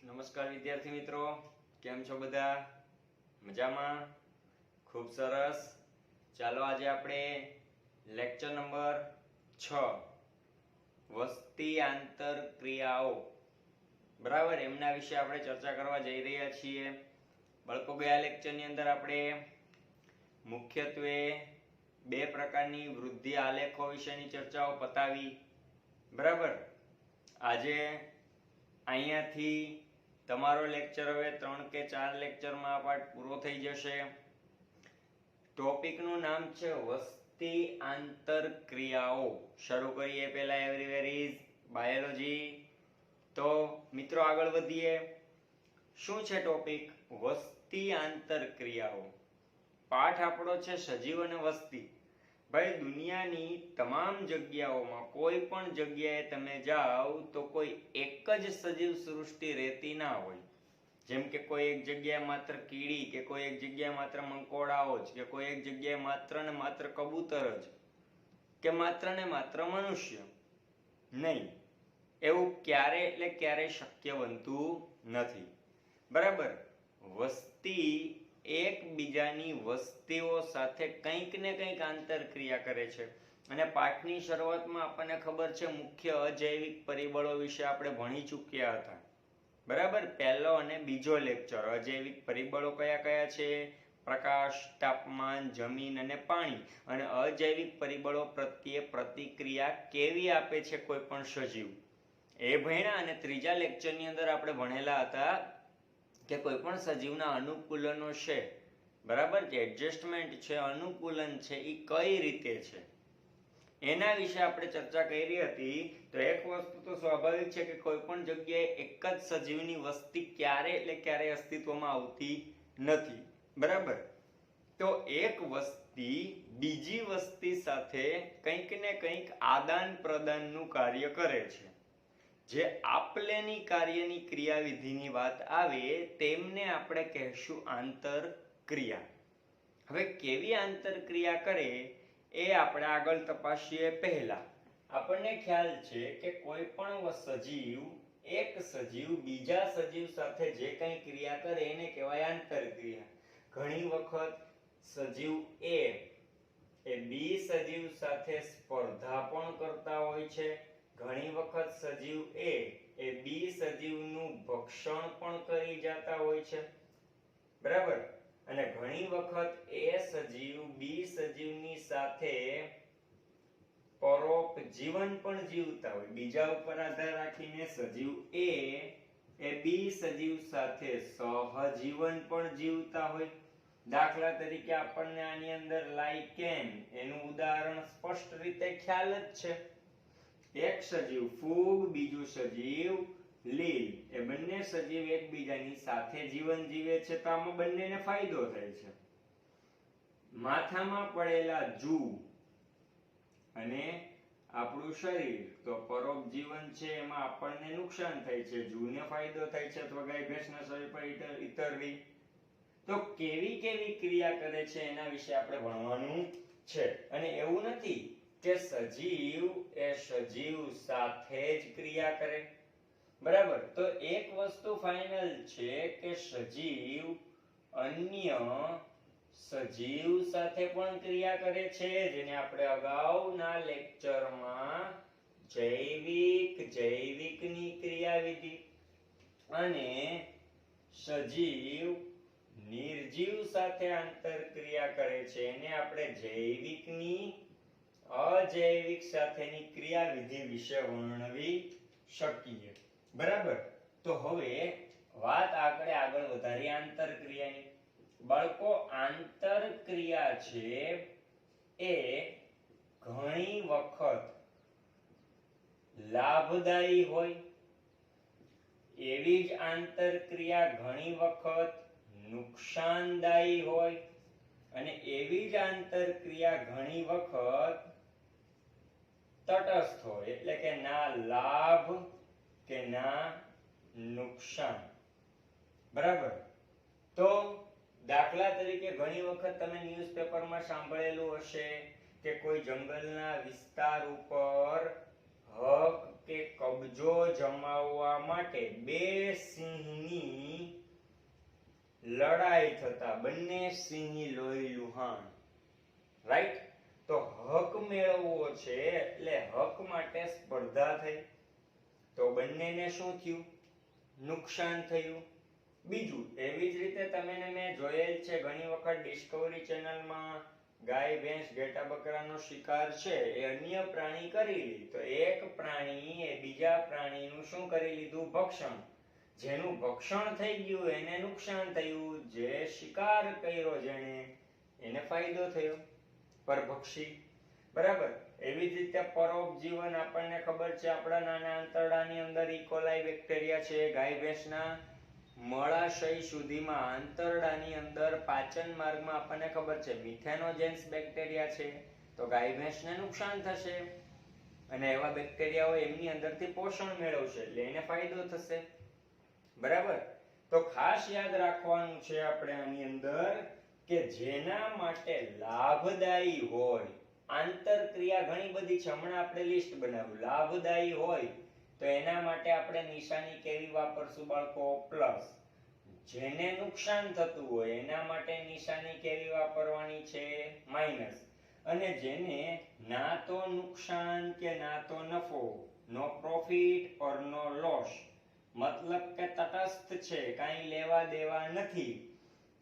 નમસ્કાર વિદ્યાર્થી મિત્રો, કેમ છો બધા? મજામાં? ખૂબ સરસ. ચાલો આજે આપણે લેક્ચર નંબર 6 વસ્તી આંતરક્રિયાઓ બરાબર એમના વિશે આપણે ચર્ચા કરવા જઈ રહ્યા છીએ. બાળકો, ગયા લેક્ચરની અંદર આપણે મુખ્યત્વે બે પ્રકારની વૃદ્ધિ આલેખો વિશેની ચર્ચાઓ પતાવી. બરાબર, આજે અહીંયાથી તમારો લેક્ચર હવે 3 કે 4 લેક્ચરમાં આ પાઠ પૂરો થઈ જશે. ટોપિકનું નામ છે વસ્તી આંતરક્રિયાઓ. શરૂ કરીએ પહેલા એવરીવેર ઇઝ બાયોલોજી. તો મિત્રો આગળ વધીએ. શું છે ટોપિક? વસ્તી આંતરક્રિયાઓ. પાઠ આપણો છે સજીવ અને વસ્તી. ભાઈ, દુનિયાની તમામ જગ્યાઓમાં કોઈ પણ જગ્યાએ તમે જાઓ તો કોઈ એક જ સજીવ સૃષ્ટિ રહેતી ના હોય. જેમ કે કોઈ એક જગ્યાએ માત્ર કીડી, કે કોઈ એક જગ્યાએ માત્ર મંકોડાઓ જ, કે કોઈ એક જગ્યાએ માત્ર ને માત્ર કબૂતર જ, કે માત્ર ને માત્ર મનુષ્ય. નહીં, એવું ક્યારે એટલે ક્યારે શક્ય બનતું નથી. બરાબર, વસ્તી એકબીજાની વસ્તીઓ સાથે કંઈક ને કંઈક આંતરક્રિયા કરે છે. અને પાઠની શરૂઆતમાં આપણને ખબર છે મુખ્ય અજૈવિક પરિબળો વિશે આપણે ભણી ચૂક્યા હતા. બરાબર, પહેલો અને બીજો લેક્ચર. અજૈવિક પરિબળો કયા કયા છે? પ્રકાશ, તાપમાન, જમીન અને પાણી. અને અજૈવિક પરિબળો પ્રત્યે પ્રતિક્રિયા કેવી આપે છે કોઈ પણ સજીવ, એ ભણ્યા. અને ત્રીજા લેક્ચરની અંદર આપણે ભણેલા હતા કે કોઈ પણ સજીવના અનુકૂલનો છે, બરાબર, જે એડજસ્ટમેન્ટ છે, અનુકૂલન છે, એ કઈ રીતે છે એના વિશે આપણે ચર્ચા કરી હતી. તો એક વસ્તુ તો સ્વાભાવિક છે કે કોઈ પણ જગ્યાએ એક જ સજીવની વસ્તી ક્યારે એટલે ક્યારે અસ્તિત્વમાં આવતી નથી. બરાબર, તો એક વસ્તી બીજી વસ્તી સાથે કંઈક ને કંઈક આદાન પ્રદાનનું કાર્ય કરે છે. જે આપલેની કાર્યની ક્રિયાવિધિની વાત આવે તેમને આપણે કહેશું આંતરક્રિયા. હવે કેવી આંતરક્રિયા કરે એ આપણે આગળ તપાસીએ. પહેલા આપણને ખ્યાલ છે કે કોઈ પણ સજીવ, એક સજીવ બીજા સજીવ સાથે જે કંઈ ક્રિયા કરે એને કહેવાય આંતરક્રિયા. ઘણી વખત સજીવ એ બી સજીવ સાથે સ્પર્ધા પણ કરતા હોય છે. ઘણી વખત સજીવ એ બી સજીવનું ભક્ષણ પણ કરી જતા હોય છે. બરાબર, અને ઘણી વખત એ સજીવ બી સજીવની સાથે પરોપજીવન પણ જીવતા હોય. બીજા ઉપર આધાર રાખીને સજીવ એ બી સજીવ સાથે સહજીવન પણ જીવતા હોય. દાખલા તરીકે આપણને આની અંદર લાઇકેન એનું ઉદાહરણ સ્પષ્ટ રીતે ખ્યાલ જ છે. એક સજીવ ફૂગ, બીજું સજીવ લીલ, એ બંને સજીવ એકબીજાની સાથે જીવન જીવે છે. તો આમાં બંનેને ફાયદો થાય છે. માથામાં પડેલા જૂ અને આપણું શરીર, તો પરોપજીવન છે એમાં આપણને નુકસાન થાય છે, જૂને ફાયદો થાય છે અથવા ગાય ભેંસના શરીર પર ઇતરવી. તો કેવી કેવી ક્રિયા કરે છે એના વિશે આપણે ભણવાનું છે. અને એવું નથી કે સજીવ એ સજીવ સાથે જ ક્રિયા કરે. બરાબર, તો એક વસ્તુ ફાઇનલ છે કે સજીવ અન્ય સજીવ સાથે પણ ક્રિયા કરે છે, જેને આપણે અગાઉના લેક્ચરમાં જૈવિકની ક્રિયાવિધિ અને સજીવ નિર્જીવ સાથે આંતરક્રિયા કરે છે એને આપણે જૈવિકની અજૈવિક સાથેની ક્રિયાવિધિ વિશે વર્ણવી શકીએ. બરાબર, તો હવે વાત આગળ વધારી આંતરક્રિયાની. બાળકો, આંતરક્રિયા છે એ ઘણી વખત લાભદાયી હોય, એવી જ આંતરક્રિયા ઘણી વખત નુકસાનદાયી હોય, અને એવી જ આંતરક્રિયા ઘણી વખત તટસ્થ હોય, એટલે કે ના લાભ કે ના નુકસાન. બરાબર, તો દાખલા તરીકે ઘણી વખત તમે ન્યૂઝપેપરમાં સાંભળેલું હશે કે કોઈ જંગલના વિસ્તાર ઉપર હક કે કબજો જમાવવા માટે બે સિંહની લડાઈ થતા બંને સિંહની લોહી લુહાણ. રાઈટ? તો હક મેળવવો છે એટલે હક માટે સ્પર્ધા થઈ, તો બંનેને શું થયું? નુકસાન થયું. બીજું, એવી જ રીતે તમે ને મેં જોયેલ છે ઘણી વખત ડિસ્કવરી ચેનલમાં, ગાય ભેંસ ઘેટા બકરાનો શિકાર છે એ અન્ય પ્રાણી કરી લે, તો એક પ્રાણી એ બીજા પ્રાણીનું શું કરી લીધું? ભક્ષણ. જેનું ભક્ષણ થઈ ગયું એને નુકસાન થયું, જે શિકાર કર્યો જેણે એને ફાયદો થયો. પરભક્ષી. બરાબર. એવી જ રીતે પરોપજીવન આપણને ખબર છે, આપણા નાના આંતરડાની અંદર ઇકોલાઈ બેક્ટેરિયા છે. ગાય ભેંસના મળાશય સુધીમાં આંતરડાની અંદર પાચન માર્ગમાં આપણને ખબર છે મિથેનોજેન્સ બેક્ટેરિયા છે, તો ગાય ભેંસને નુકસાન થશે અને એવા બેક્ટેરિયાઓ એમની અંદરથી પોષણ મેળવશે એટલે એને ફાયદો થશે. બરાબર. તો ખાસ યાદ રાખવાનું છે આપણે આની અંદર કે જેના માટે લાભદાયી હોય, આંતરક્રિયા ઘણી બધી છે, હમણાં આપણે લિસ્ટ બનાવ્યું, લાભદાયી હોય તો એના માટે આપણે નિશાની કેવી વાપરશું બાળકો? પ્લસ. જેને નુકસાન થતું હોય એના માટે નિશાની કેવી વાપરવાની છે? માઇનસ. અને જેને ના તો નુકસાન કે ના તો નફો, નો પ્રોફિટ ઓર નો લોસ, મતલબ કે તટસ્થ છે, કાંઈ લેવા દેવા નથી,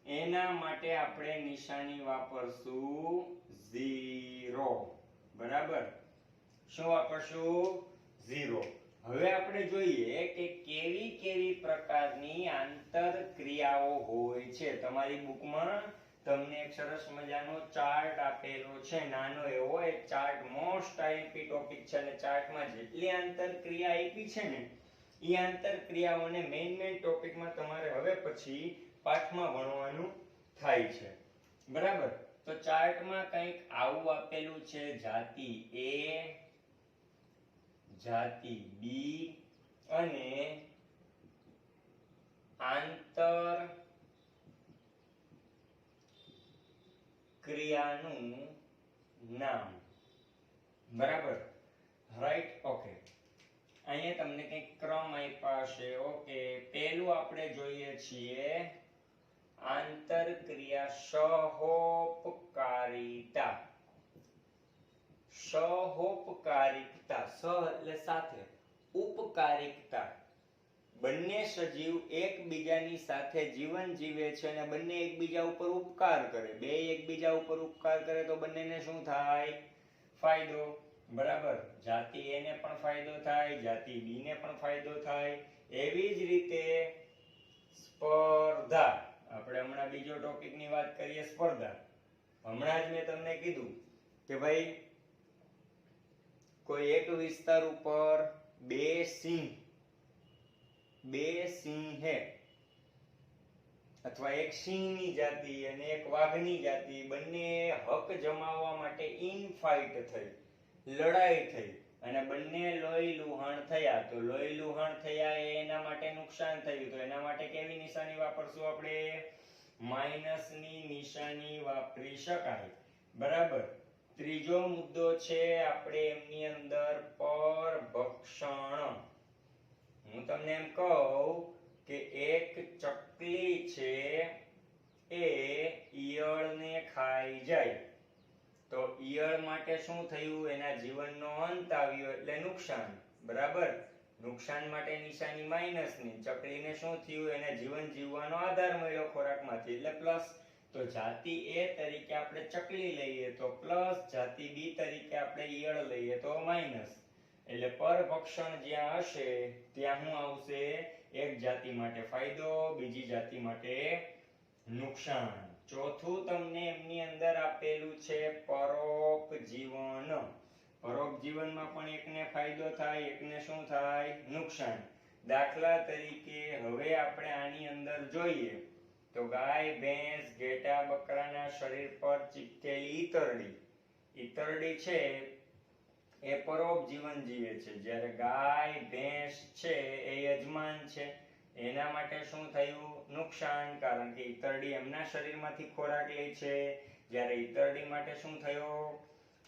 એના માટે આપણે નિશાની વાપરશું 0. બરાબર? શું વાપરશું? 0. હવે આપણે જોઈએ કે કેવી કેવી પ્રકારની આંતરક્રિયાઓ હોય છે. તમારી બુકમાં તમને એક સરસ મજાનો ચાર્ટ આપેલો છે, નાનો એવો એક ચાર્ટ, મોસ્ટ આઈએમપી ટોપિક છે, અને ચાર્ટમાં જેટલી આંતરક્રિયા આપી છે ને એ આંતરક્રિયાઓને મેઇન ટોપિકમાં તમારે હવે પછી પાઠમાં ભણવાનું થાય છે. બરાબર? તો ચાર્ટમાં કંઈક આવું આપેલું છે, જાતિ A, જાતિ B અને આંતર ક્રિયાનું નામ. બરાબર? રાઈટ? ઓકે. અહીંયા તમને કંઈક ક્રમ આપ્યા હશે. ઓકે. પહેલું આપણે જોઈએ છીએ આંતરક્રિયા સહોપકારિતા. સહોપકારિકતા, સહ એટલે સાથે, ઉપકારિકતા. બંને સજીવ એકબીજાની સાથે જીવન જીવે છે અને બંને એકબીજા ઉપર ઉપકાર કરે. બે એકબીજા ઉપર ઉપકાર કરે તો બંનેને શું થાય? ફાયદો. બરાબર? જાતિ A ને પણ ફાયદો થાય, જાતિ B ને પણ ફાયદો થાય. એવી જ રીતે સ્પર્ધા. આપણે હમણાં બીજો ટોપિકની વાત કરીએ, સ્પર્ધા. હમણાં જ મેં તમને કીધું કે ભાઈ કોઈ એક વિસ્તાર ઉપર બે સિંહ હે, અથવા એક સિંહની જાતિ અને એક વાઘની જાતિ, બંને હક જમાવવા માટે ઇન ફાઇટ થઈ, લડાઈ થઈ અને બંને લોહી લુહાણ થયા. તો લોહી લુહાણ થયા એના માટે નુકસાન થયું, તો એના માટે કેવી નિશાની વાપરશું આપણે? માઇનસની નિશાની વાપરી શકાય. બરાબર? ત્રીજો મુદ્દો છે આપણે એમની અંદર પરભક્ષણ. હું તમને એમ કહું કે એક ચકલી છે એ ઈયળને ખાઈ જાય, તો ઈયળ માટે શું થયું? એના જીવનનો અંત આવ્યો એટલે નુકસાન. બરાબર? નુકસાન માટે નિશાની માઇનસની. ચકલીને શું થયું? એને જીવન જીવવાનો આધાર મળ્યો ખોરાકમાંથી એટલે પ્લસ. તો જાતિ A તરીકે આપણે ચકલી લઈએ તો પ્લસ, જાતિ B તરીકે આપણે ઈયળ લઈએ તો માઇનસ. એટલે પરભક્ષણ જ્યાં હશે ત્યાં શું આવશે? એક જાતિ માટે ફાયદો, બીજી જાતિ માટે નુકસાન. ચોથું તમને એમની અંદર આપેલું છે પરોપજીવન. પરોપજીવનમાં પણ એકને ફાયદો થાય, એકને શું થાય? નુકસાન. દાખલા તરીકે હવે આપણે આની અંદર જોઈએ તો ગાય ભેંસ ઘેટા બકરાના શરીર પર ચીપકેલી ઈતરડી છે એ પરોપજીવન જીવે છે, જ્યારે ગાય ભેંસ છે એ યજમાન છે. એના માટે શું થયું? નુકસાન, કારણ કે ઈતરડી એમના શરીરમાંથી ખોરાક લે છે, જ્યારે ઈતરડી માટે શું થયો?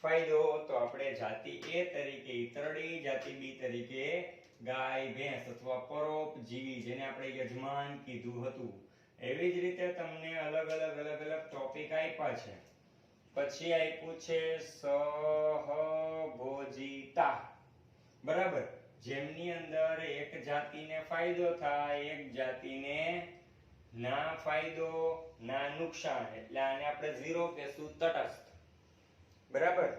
ફાયદો તો આપણે જાતિ A તરીકે ઈતરડી, જાતિ B તરીકે ગાય, ભેંસ અથવા પરોપજીવી જેને આપણે યજમાન કીધું હતું. એવી જ રીતે તમને અલગ અલગ ટોપિક આપ્યા છે. પછી આપ્યું છે સહભોજિતા, બરાબર, જેમની અંદર એક જાતિને ફાયદો થાય, એક જાતિને ના ફાયદો ના નુકસાન, એટલે આને આપણે ઝીરો કહેશું, તટસ્થ. બરાબર,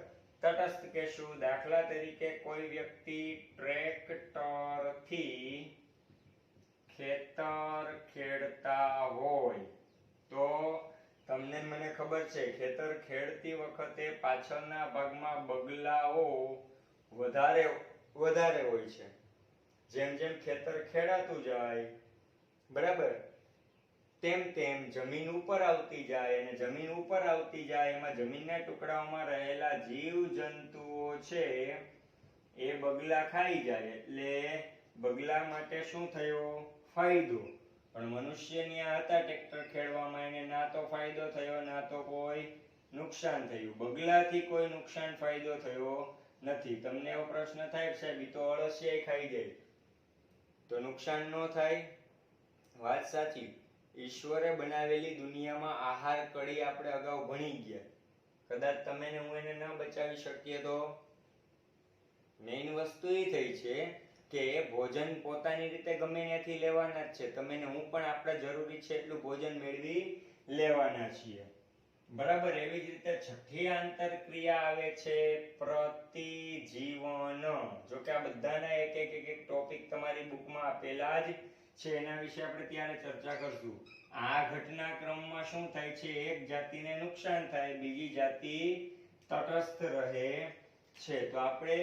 તટસ્થ કહેશું. દાખલા તરીકે કોઈ વ્યક્તિ ટ્રેક્ટરથી ખેતર ખેડતા હોય તો તમને મને ખબર છે ખેતર ખેડતી વખતે પાછળના ભાગમાં બગલાઓ વધારે હોય છે. જેમ જેમ ખેતર ખેડાતું જાય, બરાબર, તેમ તેમ જમીન ઉપર આવતી જાય, અને જમીન ઉપર આવતી જાય એમાં જમીનના ટુકડાઓમાં રહેલા જીવ જંતુઓ છે એ બગલા ખાઈ જાય, એટલે બગલા માટે શું થયો? ફાયદો. પણ મનુષ્યની આ હતા ટ્રેક્ટર ખેડવામાં, એને ના તો ફાયદો થયો ના તો કોઈ નુકસાન થયું. બગલાથી કોઈ નુકસાન ફાયદો થયો નથી. તમને એવો પ્રશ્ન થાય કે સાહેબ ઈ તો અળસિયા ખાઈ જાય તો નુકસાન ન થાય? વાત સાચી. ઈશ્વરે બનાવેલી દુનિયામાં આહાર કડી આપણે અગાઉ ભણી ગયા. કદાચ તમે ને હું એને ન બચાવી શકીએ તો મેઇન વસ્તુ એ થઈ છે કે ભોજન પોતાની રીતે ગમે ત્યાંથી લેવાના જ છે. તમે ને હું પણ આપણે જરૂરી છે એટલું ભોજન મેળવી લેવાના છીએ, બરાબર. એવી જ રીતે છઠ્ઠી આંતરક્રિયા આવે છે પ્રતિજીવન. જો કે આ બધાના એક ટોપિક તમારી બુકમાં આપેલા જ છે, એના વિશે આપણે ત્યારે ચર્ચા કરશું. આ ઘટનાક્રમમાં શું થાય છે? એક જાતિને નુકસાન થાય, બીજી જાતિ તટસ્થ રહે છે. તો આપણે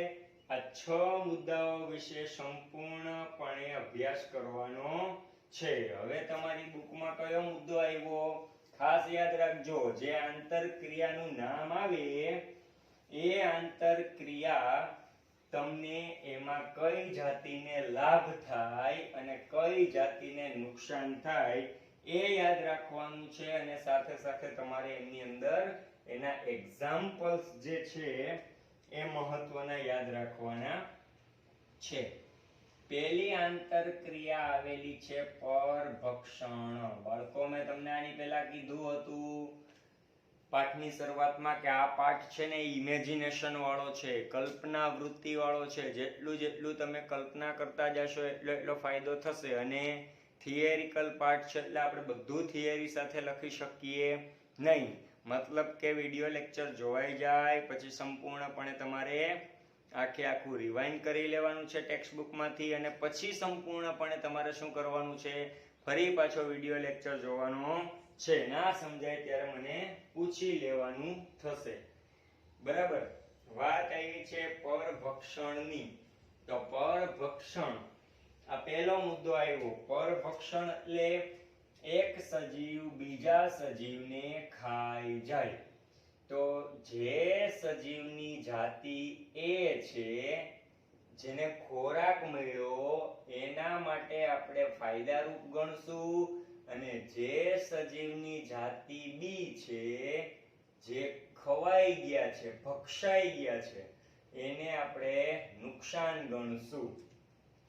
આ 6 મુદ્દાઓ વિશે સંપૂર્ણપણે અભ્યાસ કરવાનો છે. હવે તમારી બુકમાં કયો મુદ્દો આવ્યો? ખાસ યાદ રાખજો, જે આંતરક્રિયાનું નામ આવે એ આંતરક્રિયા તમને એમાં કઈ જાતિને લાભ થાય અને કઈ જાતિને નુકસાન થાય એ યાદ રાખવાનું છે. અને સાથે સાથે તમારે એમની અંદર એના એક્ઝામ્પલ્સ જે છે એ મહત્વના યાદ રાખવાના છે. પહેલી આંતરક્રિયા આવેલી છે પરભક્ષણ. બાળકો, મેં તમને આની પહેલા કીધું હતું પાઠની શરૂઆતમાં કે આ પાઠ છે ને ઇમેજિનેશન વાળો છે, કલ્પના વૃત્તિ વાળો છે. જેટલું તમે કલ્પના કરતા જશો એટલો ફાયદો થશે. અને થિયરિકલ પાર્ટ છે એટલે આપણે બધું થિયરી સાથે લખી શકીએ નહીં. મતલબ કે વિડિયો લેક્ચર જોવાઈ જાય પછી સંપૂર્ણપણે તમારે આખું રિવાઇન્ડ કરી લેવાનું છે ટેક્સ્ટબુકમાંથી, અને પછી સંપૂર્ણપણે તમારે શું કરવાનું છે? ફરી પાછો વિડિયો લેક્ચર જોવાનો છે. ના સમજાય ત્યારે મને પૂછી લેવાનું થશે, બરાબર. વાત આવી છે પરભક્ષણની. તો પરભક્ષણ, આ પહેલો મુદ્દો આવ્યો. પરભક્ષણ એટલે એક સજીવ બીજા સજીવને ખાઈ જાય. તો જે સજીવની જાતિ એ છે, જેને ખોરાક મળ્યો એના માટે આપણે ફાયદારૂપ ગણશું, અને જે સજીવની જાતિ બી છે, જે ખવાઈ ગયા છે, ભક્ષાઈ ગયા છે, એને આપણે નુકસાન ગણશું,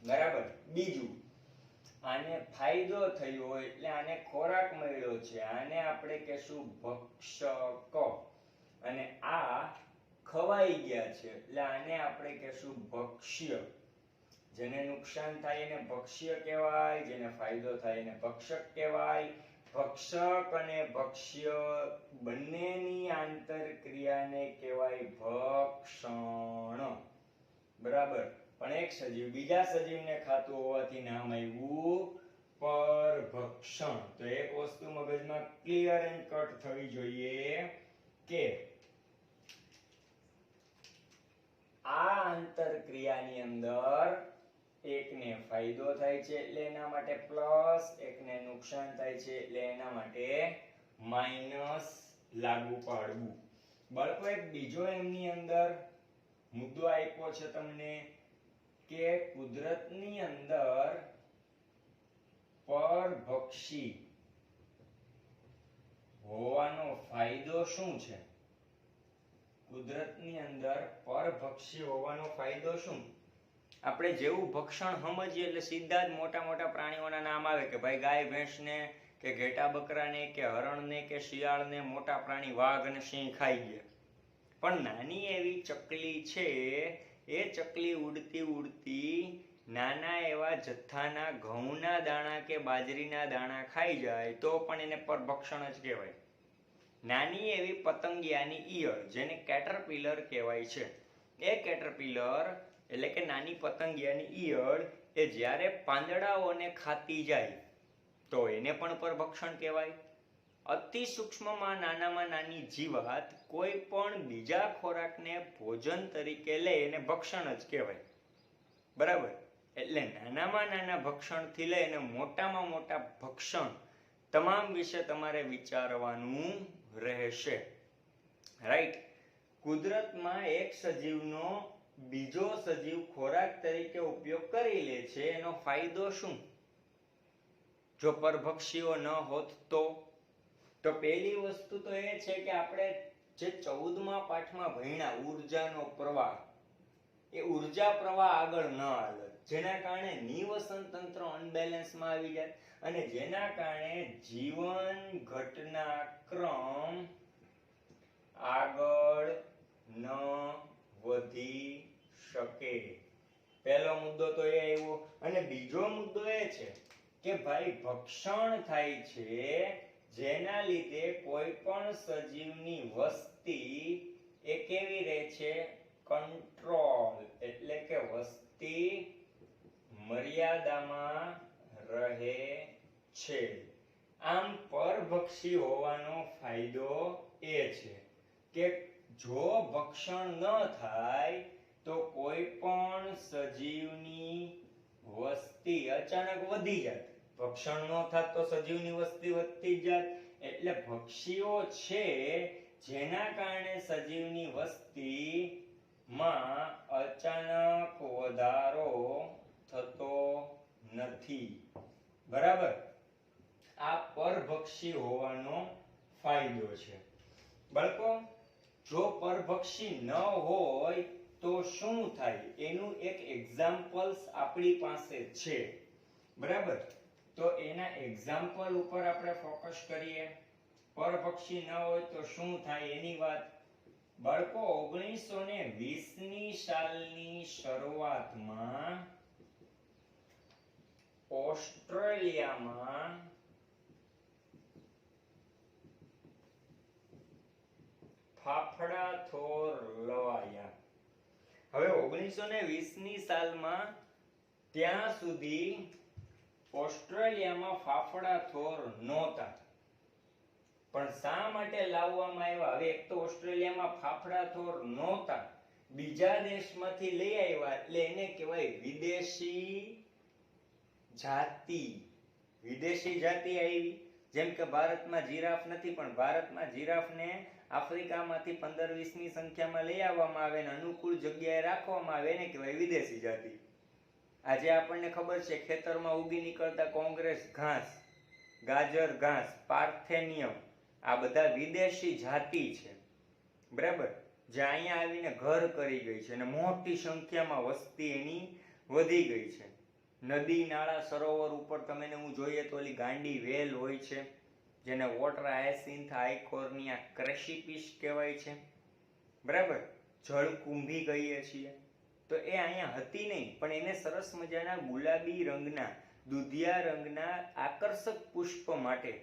બરાબર. બીજું, આને ફાયદો થયો એટલે આને ખોરાક મળ્યો છે, આને આપણે કહેશું ભક્ષક. અને આ ખવાઈ ગયા છે એટલે આને આપણે કહેશું ભક્ષ્ય. જેને નુકસાન થાય એને ભક્ષ્ય કહેવાય, જેને ફાયદો થાય એને ભક્ષક કહેવાય. ભક્ષક અને ભક્ષ્ય બંનેની આંતરક્રિયાને કહેવાય ભક્ષણ, બરાબર. પણ એક સજીવ બીજા સજીવને ખાતું હોવાથી નામ આવ્યું પરભક્ષણ. તો એક વસ્તુ મગજમાં ક્લિયર એન્ડ કટ થવી જોઈએ કે આ આંતરક્રિયાની અંદર એકને ફાયદો થાય છે એટલે એના માટે પ્લસ, એકને નુકસાન થાય છે એટલે એના માટે માઈનસ લાગુ પાડવું. બાળકો, એક બીજો એમની અંદર મુદ્દો આપ્યો છે તમને કે કુદરતની અંદર પરભક્ષી હોવાનો ફાયદો શું છે? કુદરતની અંદર પરભક્ષી હોવાનો ફાયદો શું? આપણે જેવું ભક્ષણ સમજીએ એટલે સીધા જ મોટા મોટા પ્રાણીઓના નામ આવે કે ભાઈ ગાય ભેંસને કે ઘેટા બકરાને કે હરણને કે શિયાળને મોટા પ્રાણી વાઘ અને સિંહ ખાઈ ગયા. પણ નાની એવી ચકલી છે, એ ચકલી ઉડતી ઉડતી નાના એવા જથ્થાના ઘઉંના દાણા કે બાજરીના દાણા ખાઈ જાય તો પણ એને પરભક્ષણ જ કહેવાય. નાની એવી પતંગિયાની ઈયળ જેને કેટરપિલર કહેવાય છે, એ કેટરપિલર એટલે કે નાની પતંગિયાની ઈયળ એ જ્યારે પાંદડાઓને ખાતી જાય તો એને પણ પરભક્ષણ કહેવાય. અતિ સૂક્ષ્મમાં નાની જીવાત કોઈ પણ બીજા ખોરાકને ભોજન તરીકે લે એને ભક્ષણ જ કહેવાય. બરાબર? એટલે નાનામાં નાના ભક્ષણથી લઈને મોટામાં મોટા ભક્ષણ તમામ વિશે તમારે વિચારવાનું રહેશે. રાઈટ? કુદરતમાં એક સજીવનો બીજો સજીવ ખોરાક તરીકે ઉપયોગ કરી લે છે, એનો ફાયદો શું? જો પરભક્ષીઓ ન હોત તો પહેલી વસ્તુ તો એ છે કે આપણે જે 14મા પાઠમાં ભણ્યા ઉર્જાનો પ્રવાહ, એ ઉર્જા પ્રવાહ આગળ ન હાલે, જેના કારણે નિવસન તંત્ર અનબેલેન્સમાં આવી જાય અને જેના કારણે જીવન ઘટનાક્રમ આગળ ન વધી શકે. પહેલો મુદ્દો તો એ આવ્યો. અને બીજો મુદ્દો એ છે કે ભાઈ ભક્ષણ થાય છે જેના લીધે કોઈ પણ સજીવની વસ્તી એ કેવી રહે છે? કંટ્રોલ, એટલે કે વસ્તી મર્યાદામાં રહે છે. આમ પરભક્ષી હોવાનો ફાયદો એ છે કે જો ભક્ષણ ન થાય તો કોઈ પણ સજીવની વસ્તી અચાનક વધી જાય. ભક્ષણ ન થાત તો સજીવની વસ્તી વધતી જ જાત. એટલે ભક્ષીઓ છે જેના કારણે સજીવની વસ્તીમાં અચાનક વધારો થતો નથી. બરાબર? આ પરભક્ષી હોવાનો ફાયદો છે. બાળકો, જો પરભક્ષી ન હોય તો શું થાય એનું એક એક્ઝામ્પલ્સ આપણી પાસે છે. બરાબર? તો એના એક્ઝામ્પલ ઉપર આપણે ફોકસ કરીએ. પરભક્ષી ન હોય તો શું થાય એની વાત. બાળકો, 1920ની સાલની શરૂઆતમાં ઓસ્ટ્રેલિયામાં ફાફડા થોર લવાયા. હવે 1920ની સાલમાં ત્યાં સુધી ઓસ્ટ્રેલિયામાં ફાફડા થોર નહોતા. પણ શા માટે લાવવામાં આવ્યા? હવે એક તો ઓસ્ટ્રેલિયામાં ફાફડા થોર નહોતા, બીજા દેશમાંથી લઈ આવ્યા એટલે એને કહેવાય વિદેશી જાતિ. વિદેશી જાતિ આવી. જેમ કે ભારતમાં જીરાફ નથી, પણ ભારતમાં જીરાફને આફ્રિકામાંથી 15-20ની સંખ્યામાં લઈ આવવામાં આવે અને અનુકૂળ જગ્યાએ રાખવામાં આવે, એને કહેવાય વિદેશી જાતિ. આજે આપણને ખબર છે ખેતરમાં ઉગી નીકળતા કોંગ્રેસ ઘાસ, ગાજર ઘાસ, પાર્થેનિયમ, આ બધા વિદેશી જાતિ છે. બરાબર? જે અહીંયા આવીને ઘર કરી ગઈ છે અને મોટી સંખ્યામાં વસ્તી એની વધી ગઈ છે. નદી નાળા સરોવર ઉપર તમે હું જોઈએ તો ઓલી ગાંડી વેલ હોય છે જેને વોટર હાયસિન્થ આઇકોર્નિયા ક્રેસીપિસ કહેવાય છે. બરાબર? જળકુંભી કહીએ છીએ. તો એ અહીંયા હતી નહીં, પણ એને સરસ મજાના ગુલાબી રંગના, દુધિયા રંગના આકર્ષક પુષ્પ માટે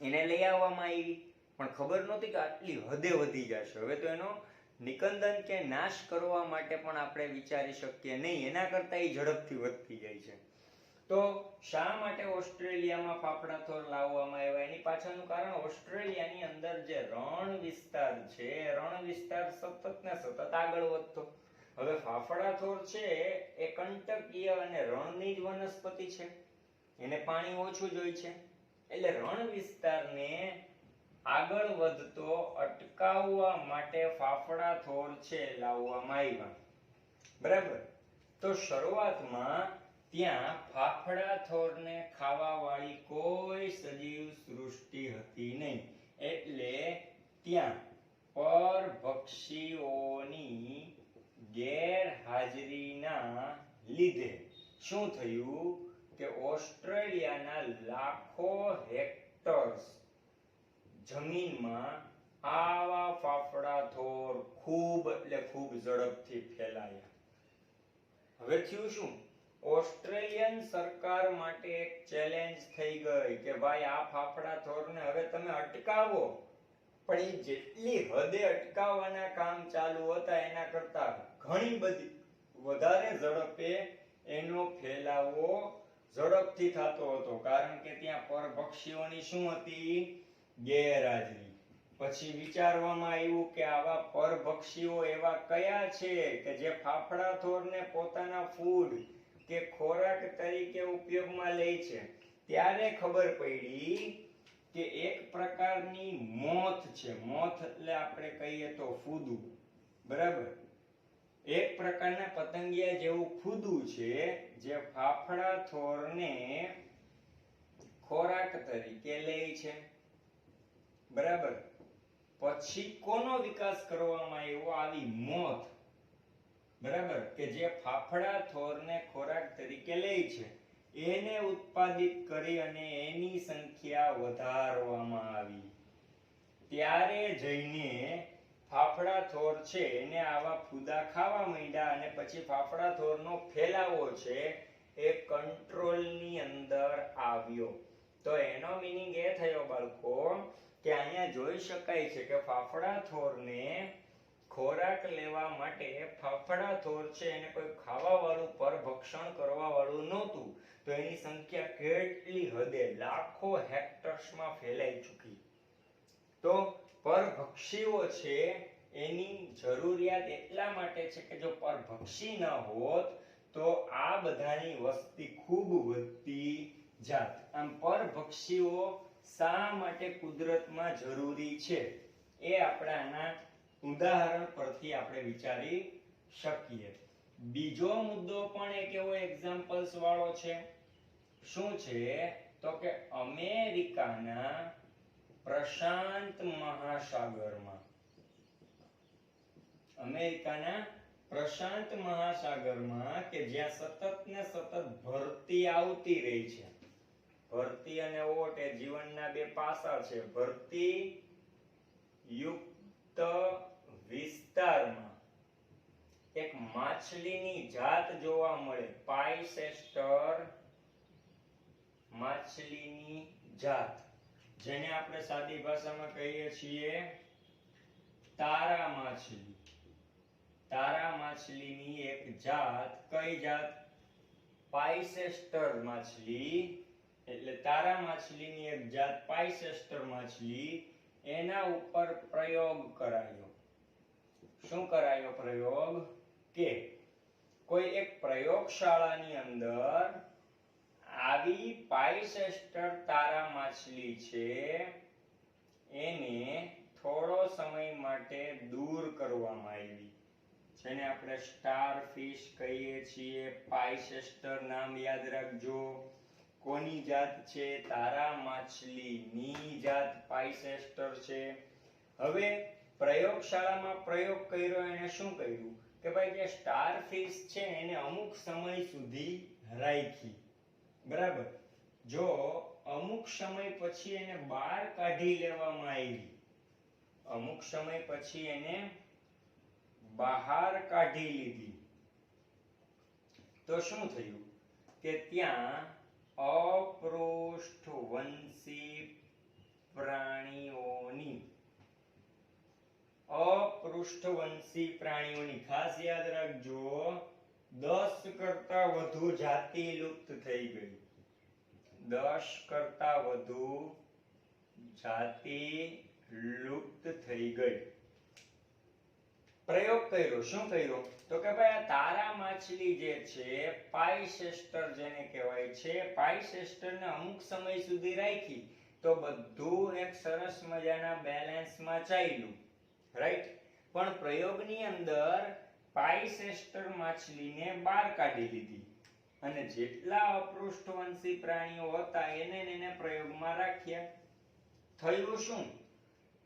એને લઈ આવવામાં આવી. પણ ખબર નહોતી કે આટલી હદે વધી જશે. હવે તો એનો નિકંદન કે નાશ કરવા માટે પણ આપણે વિચારી શકીએ નહીં, એના કરતા એ ઝડપથી વધતી જાય છે. તો શા માટે ઓસ્ટ્રેલિયામાં ફાફડા થોર લાવવામાં આવ્યા? એની પાછળનું કારણ ઓસ્ટ્રેલિયાની અંદર જે રણ વિસ્તાર છે, રણ વિસ્તાર સતત ને સતત આગળ વધતો. હવે ફાફડા થોર છે એ કંટકીય અને રણની જ વનસ્પતિ છે, એને પાણી ઓછું જ હોય છે. એટલે રણ વિસ્તારને આગળ વધતો અટકાવવા માટે ફાફડા થોર છે લાવવામાં આવ્યા. બરાબર? તો શરૂઆતમાં ત્યાં ફાફડા થોરને ખાવા વાળી કોઈ સજીવ સૃષ્ટિ હતી નહીં. એટલે ત્યાં પરભક્ષીઓની ગેરહાજરીના લીધે શું થયું કે ઓસ્ટ્રેલિયાના લાખો હેક્ટર્સ જમીનમાં આવા ફાફડા થોર ખૂબ એટલે ખૂબ ઝડપથી ફેલાયા. હવે થયું શું? ઓસ્ટ્રેલિયન સરકાર માટે એક ચેલેન્જ થઈ ગઈ કે ભાઈ આ ફાફડા થોરને હવે તમે અટકાવો, પણ એ જેટલી હદે અટકાવવાના કામ ચાલુ હતા એના કરતા ઘણી બધી વધારે ઝડપે એનો ફેલાવો ઝડપથી થતો હતો, કારણ કે ત્યાં પરભક્ષીઓની શું હતી? ગેરહાજરી. પછી વિચારવામાં આવ્યું કે આવા પરભક્ષીઓ એવા કયા છે કે જે ફાફડા થોરને પોતાના ફૂડ કે ખોરાક તરીકે ઉપયોગમાં લે છે. ત્યારે ખબર પડી કે એક પ્રકારની મોથ છે. મોથ એટલે આપણે કહીએ તો ફૂદું, બરાબર? એક પ્રકારના પતંગિયા જેવું ફૂદું છે જે ફાફડા થોરને ખોરાક તરીકે લે છે, બરાબર? પછી કોનો વિકાસ કરવામાં આવ્યો? આવી મોથ, બરાબર, કે જે ફાફડા થોરને ખોરાક તરીકે લે છે એને ઉત્પાદિત કરી અને એની સંખ્યા વધારવામાં આવી. ત્યારે જઈને ફાફડા થોર છે એને આવા ફૂદા ખાવા માંડ્યા અને પછી ફાફડા થોરનો ફેલાવો છે એ કંટ્રોલની અંદર આવ્યો. તો એનો મીનિંગ એ થયો બાળકો કે અહીંયા જોઈ શકાય છે કે ફાફડા થોરને ખોરાક લેવા માટે ફાફડા થોર છે એને કોઈ ખાવા વાળું પરભક્ષણ કરવા વાળું નહોતું, તો એની સંખ્યા કેટલી હદે લાખો હેક્ટર્સમાં ફેલાઈ ચૂકી. તો પરભક્ષીઓ છે એની જરૂરિયાત એટલા માટે છે કે જો પરભક્ષી ન હોત તો આ બધાની વસ્તી ખૂબ વધતી જાત. આમ પરભક્ષીઓ શા માટે કુદરતમાં જરૂરી છે એ આપણે આના ઉદાહરણ પરથી આપણે વિચારી શકીએ. બીજો મુદ્દો પણ એક એવો એક્ઝામ્પલ્સ વાળો છે. શું છે? તો કે અમેરિકાના પ્રશાંત મહાસાગરમાં કે જ્યાં સતત ને સતત ભરતી આવતી રહી છે. ભરતી અને ઓટ એ જીવનના બે પાસા છે. ભરતી યુક્ત વિસ્તારમાં એક માછલીની જાત જોવા મળે, પાઇસેસ્ટર માછલીની જાત, જેને આપણે સાદી ભાષામાં કહીએ છીએ તારા માછલી. તારા માછલીની એક જાત. કઈ જાત? પાઇસેસ્ટર માછલી. એટલે તારા માછલીની એક જાત પાઇસેસ્ટર માછલી, એના ઉપર પ્રયોગ કરાયો. શું કરાયો પ્રયોગ? કે કોઈ એક પ્રયોગશાળાની અંદર આવી પાઇસેસ્ટર તારા માછલી છે એને થોડો સમય માટે દૂર કરવામાં આવી, જેને આપણે સ્ટાર ફિશ કહીએ છીએ. પાઇસેસ્ટર નામ યાદ રાખજો. કોની જાત છે? તારા માછલીની જાત પાઇસેસ્ટર છે. હવે પ્રયોગશાળામાં પ્રયોગ કર્યો, એને શું કર્યું કે ભાઈ જે સ્ટાર ફિશ છે એને અમુક સમય સુધી રાખી, બરાબર? જો અમુક સમય પછી એને બહાર કાઢી લેવામાં આવી, અમુક સમય પછી એને બહાર કાઢી લીધી, તો શું થયું કે ત્યાં અપૃષ્ઠવંશી પ્રાણીઓની ખાસ યાદ રાખજો 10 કરતા વધુ જાતિ લુપ્ત થઈ ગઈ. 10 કરતા વધુ જાતિ લુપ્ત થઈ ગઈ. પ્રયોગ કર્યો. શું કર્યો? તો કે ભાઈ આ તારા માછલી જે છે પાઇસેસ્ટર જેને કહેવાય છે, પાઇસેસ્ટરને અમુક સમય સુધી રાખી તો બધું એક સરસ મજાના બેલેન્સમાં ચાલ્યું, રાઈટ? પણ પ્રયોગની અંદર પાઇસેસ્ટર માછલીને બહાર કાઢી લીધી અને જેટલા અપૃષ્ઠવંશી પ્રાણીઓ હતા એને પ્રયોગમાં રાખ્યા. થયું શું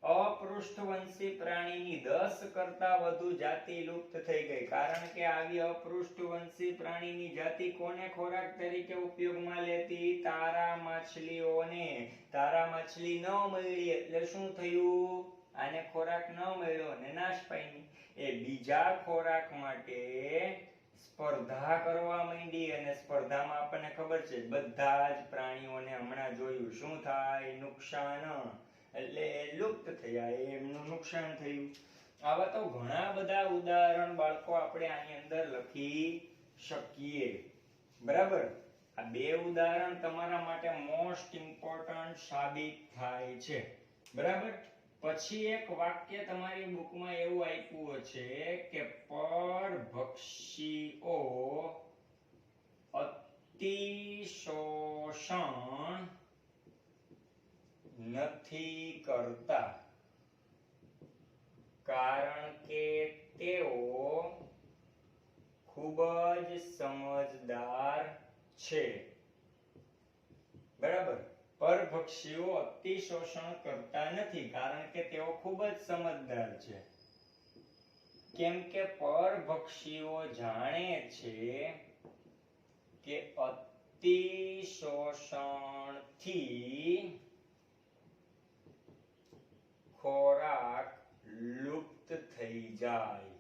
અપૃષ્ઠવંશી પ્રાણીની 10 કરતા વધુ જાતિ લુપ્ત થઈ ગઈ, કારણ કે આવી અપૃષ્ઠવંશી પ્રાણીની જાતિ કોને ખોરાક તરીકે ઉપયોગમાં લેતી? તારા માછલીઓને. તારા માછલી ન મળી એટલે શું થયું? આને ખોરાક ન મળ્યો અને નાશ પામી. એ બીજા ખોરાક માટે સ્પર્ધા કરવા માંડી, અને સ્પર્ધામાં આપણને ખબર છે બધા જ પ્રાણીઓને હમણાં જોયું શું થાય? નુકસાન. એટલે લુપ્ત થયા, એમનું નુકસાન થયું. આવા તો ઘણા બધા ઉદાહરણ બાળકો આપણે આની અંદર લખી શકીએ. બરાબર? આ બે ઉદાહરણ તમારા માટે મોસ્ટ ઇમ્પોર્ટન્ટ સાબિત થાય છે. બરાબર? પછી એક વાક્ય તમારી બુકમાં એવું આપ્યું છે કે પરભક્ષીઓ અતિશોષણ નથી કરતા, કારણ કે તેઓ ખૂબ જ સમજદાર છે. બરાબર? પરભક્ષીઓ અતિશોષણ કરતા નથી, કારણ કે તેઓ ખૂબ જ સમજદાર છે. કેમ કે પરભક્ષીઓ જાણે છે કે અતિશોષણથી ખોરાક લુપ્ત થઈ જાય.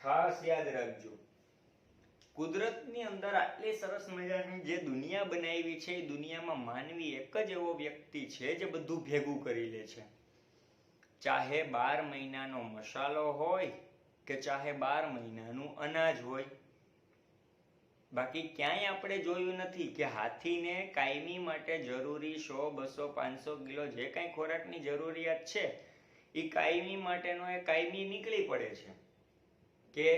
ખાસ યાદ રાખજો, કુદરતની અંદર આટલી સરસ મજાની જે દુનિયા બનાવી છે, એ દુનિયામાં માનવી એક જ એવો વ્યક્તિ છે જે બધું ભેગું કરી લે છે. ચાહે 12 મહિનાનો મસાલો હોય કે ચાહે 12 મહિનાનું અનાજ હોય. બાકી ક્યાંય આપણે જોયું નથી કે હાથીને કાયમી માટે જરૂરી 100, 200, 500 કિલો જે કાંઈ ખોરાકની જરૂરિયાત છે એ કાયમી માટેનો એ કાયમી નીકળી પડે છે. કે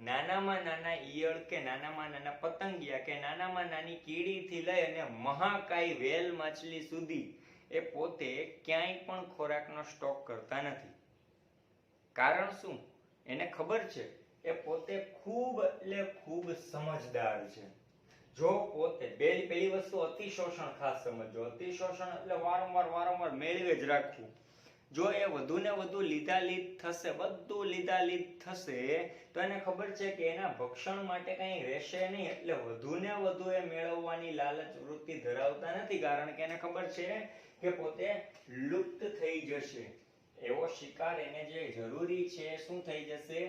નાનામાં નાના ઈયળ કે નાનામાં નાના પતંગિયા કે નાનામાં નાની કીડીથી લઈ અને મહાકાય વેલ માછલી સુધી એ પોતે ક્યાંય પણ ખોરાકનો સ્ટોક કરતા નથી. કારણ શું? એને ખબર છે એ પોતે ખૂબ એટલે ખૂબ સમજદાર છે. જો પોતે પહેલી વસ્તુ અતિશોષણ ખાસ સમજો. અતિશોષણ એટલે વારંવાર મેળવે જ રાખવું. જો એ વધુ ને વધુ લીધાલીધ થશે, બધું લીધાલીધ થશે, તો એને ખબર છે કે એના ભક્ષણ માટે કંઈ રહેશે નહીં, એટલે વધુ ને વધુ એ મેળવવાની લાલચ વૃત્તિ ધરાવતા નથી, કારણ કે એને ખબર છે કે પોતે લુપ્ત થઈ જશે. એવો શિકાર એને જે જરૂરી છે શું થઈ જશે?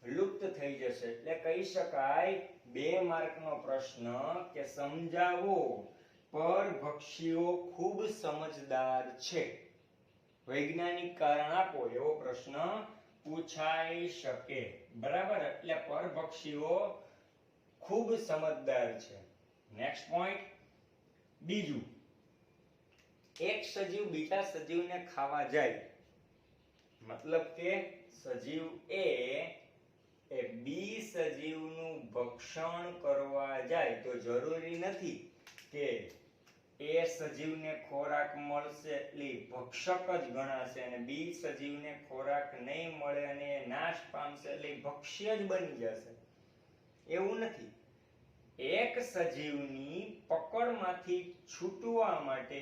લુપ્ત થઈ જશે. એટલે કહી શકાય 2 માર્કનો પ્રશ્ન કે સમજાવો પરભક્ષીઓ ખૂબ સમજદાર છે. વૈજ્ઞાનિક કારણ આપો, એવો પ્રશ્ન પૂછાઈ શકે. બરાબર? એટલે પરભક્ષીઓ ખૂબ સમજદાર છે. Next point. બીજું, એક સજીવ બીજા સજીવને ખાવા જાય, મતલબ કે સજીવ એ બી સજીવનું ભક્ષણ કરવા જાય તો જરૂરી નથી કે એ સજીવને ખોરાક મળશે એટલે ભક્ષક જ ગણાશે, અને બી સજીવને ખોરાક નહીં મળે અને એ નાશ પામશે એટલે ભક્ષ્ય જ બની જશે. એવું નથી. એક સજીવની પકડમાંથી છૂટવા માટે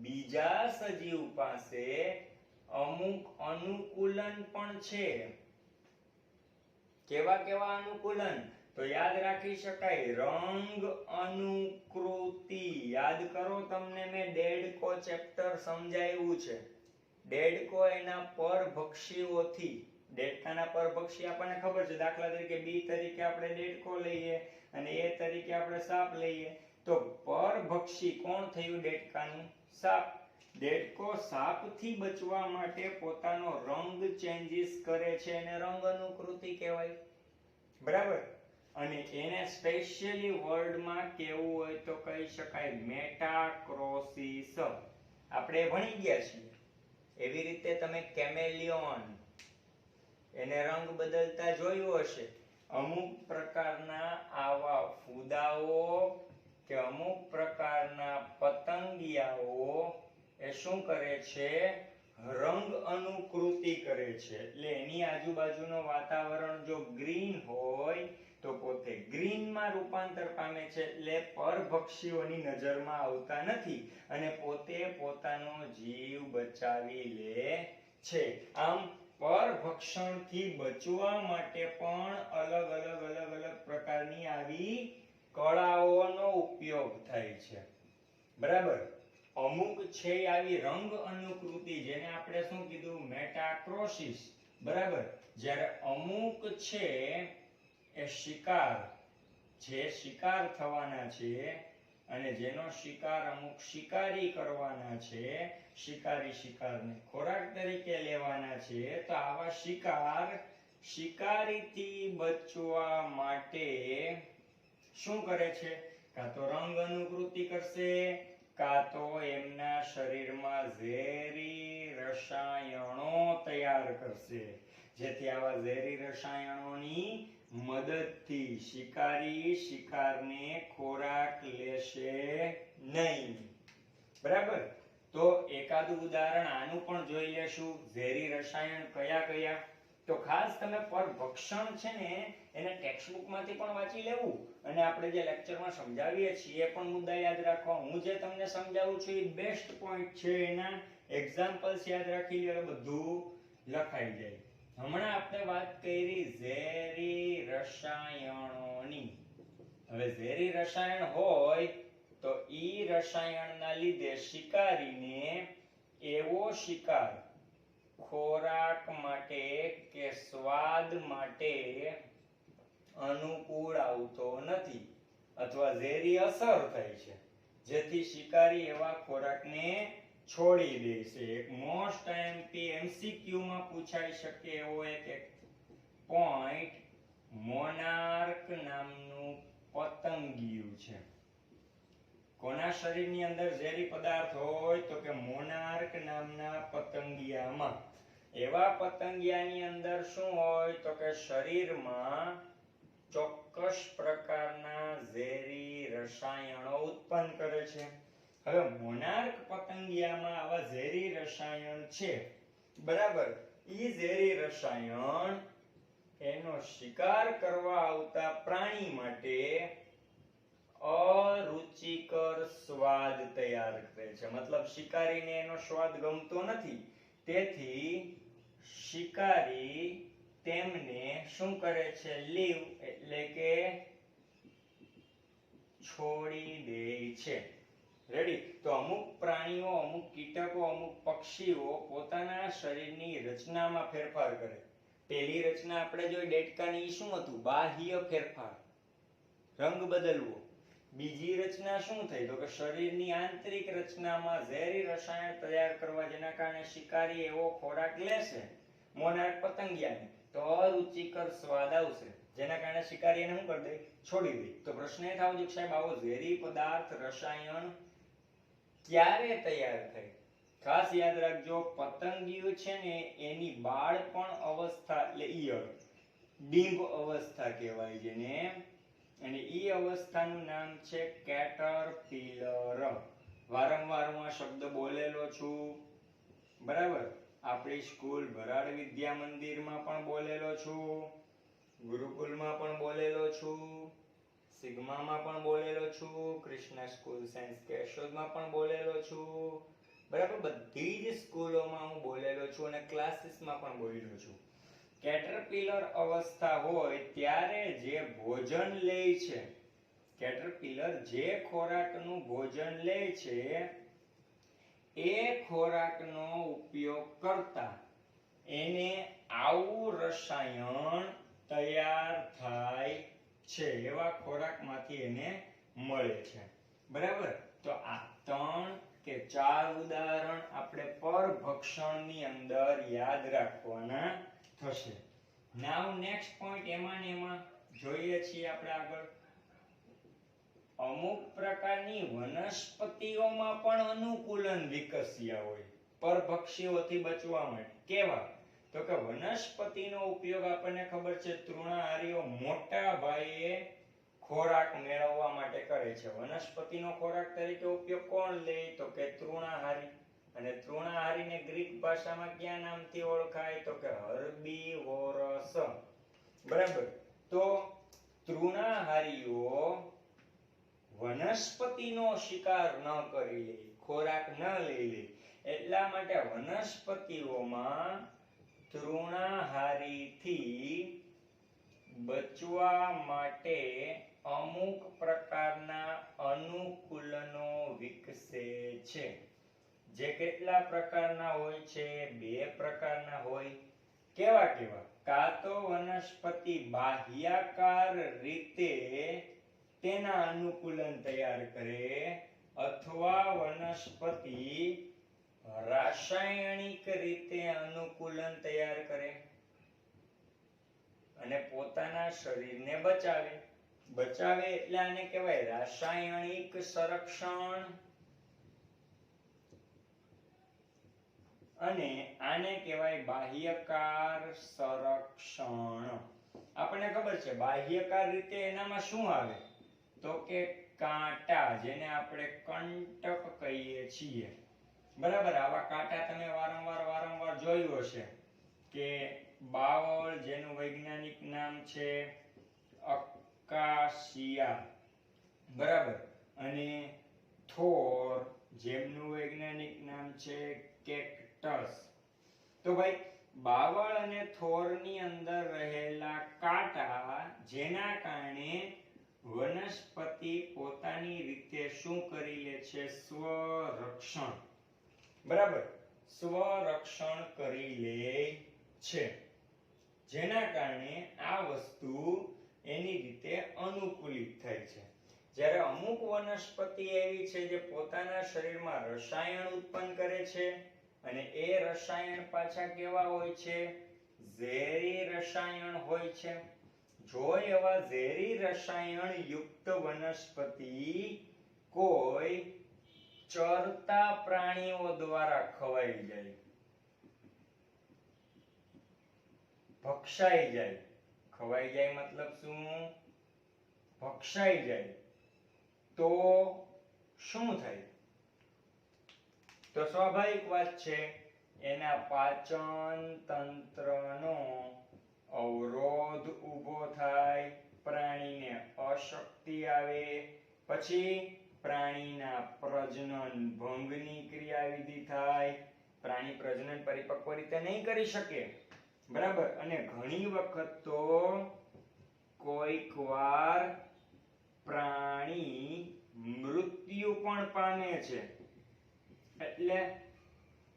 બીજા સજીવ પાસે અમુક અનુકૂલન પણ છે. કેવા અનુકૂલન? તો યાદ રાખી શકાય, રંગ અનુકૃતિ. યાદ કરો, તમને મેં ડેડકો ચેપ્ટર સમજાવ્યું છે. ડેડકો એના પરભક્ષીઓથી, દેડકાના પરભક્ષી આપણને ખબર છે. દાખલા તરીકે બી તરીકે આપણે દેડકો લઈએ અને એ તરીકે આપણે સાપ લઈએ, તો પરભક્ષી કોણ થયું? દેડકાનું સાપ. દેડકો સાપથી બચવા માટે પોતાનો રંગ ચેન્જીસ કરે છે, એને રંગ અનુકૃતિ કહેવાય. બરાબર? અને એને સ્પેશિયલી વર્ડમાં કેવું હોય તો કહી શકાય મેટાક્રોસિસ. આપણે ભણી ગયા છીએ. એવી રીતે તમે કેમેલિયોન, એને રંગ બદલતા જોયું હશે. અમુક પ્રકારના આવા ફૂદાઓ કે અમુક પ્રકારના પતંગિયાઓ એ શું કરે છે? રંગ અનુકૃતિ કરે છે. એટલે એની આજુબાજુનું વાતાવરણ જો ગ્રીન હોય તો પોતે ગ્રીનમાં રૂપાંતર પામે છે, એટલે પરભક્ષીઓની નજરમાં આવતા નથી અને પોતે પોતાનો જીવ બચાવી લે છે. આમ પરભક્ષણથી બચવા માટે પણ અલગ અલગ પ્રકારની આવી કળાઓનો ઉપયોગ થાય છે. બરાબર. અમુક છે આવી રંગ અનુકૃતિ, જેને આપણે શું કીધું, મેટાક્રોસિસ. બરાબર. જ્યારે અમુક છે એ શિકાર, જે શિકાર થવાના છે અને જેનો શિકાર અમુક શિકારી કરવાના છે, શિકારી શિકારને ખોરાક તરીકે લેવાના છે, તો આવા શિકાર શિકારીથી બચવા માટે શું કરે છે? કાં તો રંગ અનુકૃતિ કરશે, કાં તો એમના શરીરમાં ઝેરી રસાયણો તૈયાર કરશે, જેથી આવા ઝેરી રસાયણોની મદદથી શિકારી શિકારને ખોરાક લેશે નહીં. બરાબર. તો એકાદું ઉદાહરણ આનું પણ જોઈ લેશું. ઝેરી રસાયણ કયા કયા? તો ખાસ તમે પરભક્ષણ છે ને એને ટેક્સ્ટબુક માંથી પણ વાંચી લેવું અને આપણે જે લેક્ચરમાં સમજાવીએ છીએ એ પણ મુદ્દા યાદ રાખવા. હું જે તમને સમજાવું છું એ બેસ્ટ પોઈન્ટ છે, એના એક્ઝામ્પલ્સ યાદ રાખી લો, બધું લખાઈ જાય. હમણાં આપણે વાત કરી ઝેરી રસાયણોની. હવે ઝેરી રસાયણ હોય તો ઈ રસાયણના લીધે શિકારીને એવો શિકાર ખોરાક માટે કે સ્વાદ માટે અનુકૂળ આવતો નથી અથવા ઝેરી અસર થાય છે, જેથી શિકારી એવા ખોરાકને છોડી દે છે. એક મોસ્ટ આઈએમપી એમસીક્યુ માં પૂછાઈ શકે એવો એક પોઈન્ટ, મોનાર્ક નામનું પતંગિયું છે. કોના શરીરની અંદર ઝેરી પદાર્થ હોય? તો કે મોનાર્ક નામના પતંગિયામાં. એવા પતંગિયાની અંદર શું હોય? તો કે શરીરમાં ચોક્કસ પ્રકારના ઝેરી રસાયણો ઉત્પન્ન કરે છે. હવે મોનાર્ક પતંગિયામાં આવા ઝેરી રસાયણ છે. બરાબર. ઈ ઝેરી રસાયણ એનો શિકાર કરવા આવતા પ્રાણી માટે અરુચિકર સ્વાદ તૈયાર કરે છે. મતલબ શિકારીને એનો સ્વાદ ગમતો નથી, તેથી શિકારી તેમને શું કરે છે? લીવ એટલે કે છોડી દે છે. રેડી. તો અમુક પ્રાણીઓ, અમુક કીટકો, અમુક પક્ષીઓ પોતાના શરીરની રચનામાં ફેરફાર કરે. પહેલી રચના આપણે જોઈ દેડકાની, શું હતું? બાહ્ય ફેરફાર, રંગ બદલવો. બીજી રચના શું થઈ? તો કે શરીરની આંતરિક રચનામાં ઝેરી રસાયણ તૈયાર કરવા, જેના કારણે શિકારી એવો ખોરાક લેશે મોનાર્ક પતંગિયાને તો અરુચિકર સ્વાદ આવશે, જેના કારણે શિકારી એને શું કરી દે? છોડી દે. તો પ્રશ્ન એ થાવ જોઈએ સાહેબ આવો ઝેરી પદાર્થ રસાયણ ક્યારે તૈયાર થાય? ખાસ યાદ રાખજો, પતંગિયું છે ને એની બાળપણ અવસ્થા એટલે ઈયળ, ડીંબ અવસ્થા કહેવાય જેને, અને ઈ અવસ્થાનું નામ છે કેટરપિલર. વારંવાર હું આ શબ્દ બોલેલો છું. બરાબર. આપણી સ્કૂલ ભરાડ વિદ્યા મંદિરમાં પણ બોલેલો છું, ગુરુકુલમાં પણ બોલેલો છું, સિગ્મામાં પણ બોલેલો છું, કૃષ્ણા સ્કૂલ સાયન્સ કેશોદમાં પણ બોલેલો છું. બરાબર. બધી જ સ્કૂલોમાં હું બોલેલો છું અને ક્લાસીસમાં પણ બોલેલો છું. કેટરપિલર અવસ્થા હોય ત્યારે જે ભોજન લે છે, કેટરપિલર જે ખોરાકનું ભોજન લે છે એ ખોરાકનો ઉપયોગ કરતા એને આવું રસાયણ તૈયાર થાય છે, એવા ખોરાકમાંથી એને મળે છે. બરાબર. તો આ 3 કે 4 ઉદાહરણ આપણે પરભક્ષણની અંદર યાદ રાખવાના થશે. નાઉ નેક્સ્ટ પોઈન્ટ એમાં જોઈએ છીએ આપણે આગળ. અમુક પ્રકારની વનસ્પતિઓમાં પણ અનુકૂલન વિકસ્યા હોય પરભક્ષીઓથી બચવા માટે. કેવા? તો કે વનસ્પતિનો ઉપયોગ આપણને ખબર છે તૃણાહારીઓ મોટા ભાઈએ ખોરાક મેળવવા માટે કરે છે. વનસ્પતિનો ખોરાક તરીકે ઉપયોગ કોણ લે? તો કે તૃણાહારી. અને તૃણાહારીને ગ્રીક ભાષામાં કયા નામથી ઓળખાય? તો કે હર્બીવોરસ. બરાબર. તો તૃણા વનસ્પતિનો શિકાર ન કરી લે, ખોરાક ન લઈ લે, એટલા માટે વનસ્પતિઓમાં તૃણાહારીથી બચવા માટે અમુક પ્રકારના અનુકૂલનો વિકસે છે. જે કેટલા પ્રકારના હોય છે? 2 પ્રકારના હોય. કેવા કેવા? કાં તો વનસ્પતિ બાહ્યાકાર રીતે તેના અનુકૂલન તૈયાર કરે, અથવા વનસ્પતિ રાસાયણિક રીતે અનુકૂલન તૈયાર કરે અને પોતાના શરીરને બચાવે. બચાવે એટલે આને કહેવાય રાસાયણિક સંરક્ષણ, અને આને કહેવાય બાહ્યકાર સંરક્ષણ. આપણને ખબર છે બાહ્યકાર રીતે એનામાં શું આવે? તો કે કાંટા, જેને આપણે કંટક કહીએ છીએ. બરાબર, આવા કાંટા તમે વારંવાર જોયું હશે કે બાવળ, જેનું વૈજ્ઞાનિક નામ છે અકાસિયા, બરાબર, અને થોર, જેમનું વૈજ્ઞાનિક નામ છે કેક્ટસ. તો ભાઈ બાવળ અને થોરની અંદર રહેલા કાંટા, જેના કારણે વનસ્પતિ પોતાની રીતે શું કરી લે છે? સ્વરક્ષણ. બરાબર, સ્વરક્ષણ કરી લે છે, જેના કારણે આ વસ્તુ એની રીતે અનુકૂલિત થાય છે. જ્યારે અમુક વનસ્પતિ એવી છે જે પોતાના શરીરમાં રસાયણ ઉત્પન્ન કરે છે, અને એ રસાયણ પાછા કેવા હોય છે? ઝેરી રસાયણ હોય છે. જો એવા ઝેરી રસાયણ યુક્ત વનસ્પતિ કોઈ ચરતા પ્રાણીઓ દ્વારા ખવાઈ જાય, ભક્ષાઈ જાય. ખવાઈ જાય મતલબ શું? ભક્ષાઈ જાય. તો શું થાય? તો સ્વાભાવિક વાત છે, એના પાચન તંત્રનો અવરોધ ઊભો થાય, પ્રાણીને અશક્તિ આવે, પછી પ્રાણીના પ્રજનન ભંગની ક્રિયાવિધિ થાય, પ્રાણી પ્રજનન પરિપક્વ રીતે નહીં કરી શકે. બરાબર, અને ઘણી વખત તો કોઈક વાર પ્રાણી મૃત્યુ પણ પામે છે. એટલે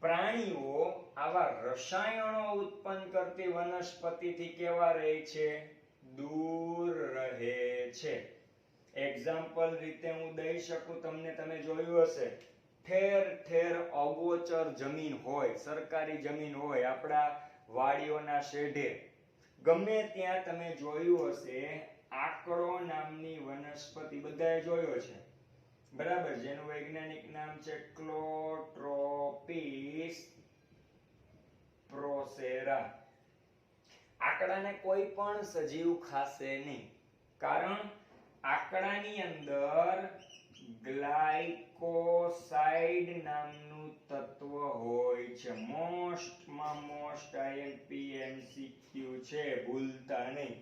પ્રાણીઓ આવા રસાયણો ઉત્પન્ન કરતી વનસ્પતિથી કેવા રહે છે? દૂર રહે છે. એક્ઝામ્પલ રીતે હું દઈ શકું તમને, તમે જોયું હશે ઠેર ઠેર અગોચર જમીન હોય, સરકારી જમીન હોય, આપણા વાડીઓના શેઢે ગમે ત્યાં તમે જોયું હશે આકડો નામની વનસ્પતિ, બધાએ જોયો છે. બરાબર, જેનું વૈજ્ઞાનિક નામ છે ક્લોટ્રોપિસ પ્રોસેરા. આકડાને કોઈ પણ સજીવ ખાશે નહીં, કારણ આકડાની અંદર ગ્લાયકોસાઇડ નામનું તત્વ હોય છે. મોસ્ટમાં મોસ્ટ IMP MCQ છે, ભૂલતા નહીં.